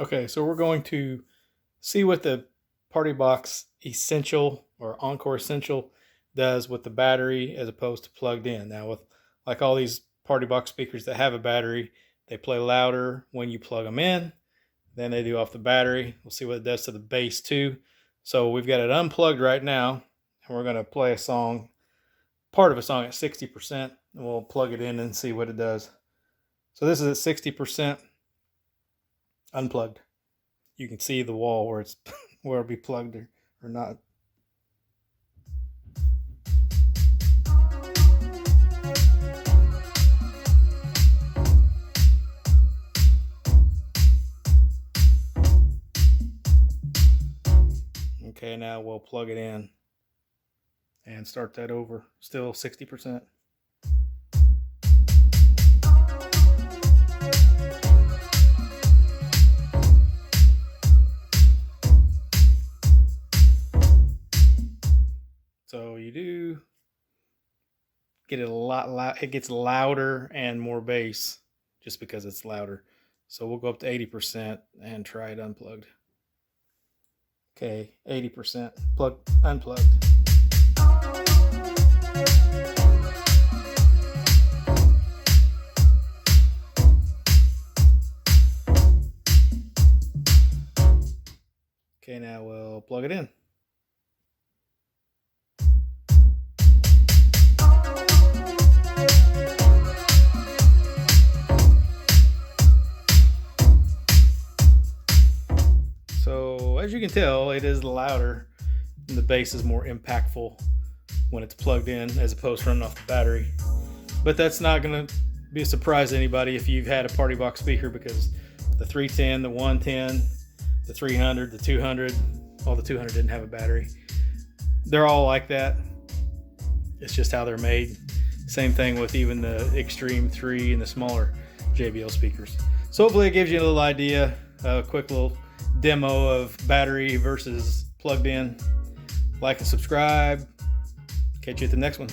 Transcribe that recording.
Okay, so we're going to see what the Partybox Essential or Encore Essential does with the battery as opposed to plugged in. Now, with like all these Partybox speakers that have a battery, they play louder when you plug them in than they do off the battery. We'll see what it does to the bass too. So we've got it unplugged right now, and we're going to play a song, part of a song at 60%, and we'll plug it in and see what it does. So this is at 60% unplugged. You can see the wall where it's where it'll be plugged or not. Okay, now we'll plug it in and start that over. Still 60%. So you do get it a lot loud. It gets louder and more bass just because it's louder. So we'll go up to 80% and try it unplugged. Okay, 80%. Unplugged. Okay, now we'll plug it in. So as you can tell, it is louder and the bass is more impactful when it's plugged in as opposed to running off the battery. But that's not going to be a surprise to anybody if you've had a Partybox speaker, because the 310, the 110, the 300, the 200, well, the 200 didn't have a battery. They're all like that. It's just how they're made. Same thing with even the Extreme 3 and the smaller JBL speakers. So hopefully it gives you a little idea, a quick little demo of battery versus plugged in. Like and subscribe. Catch you at the next one.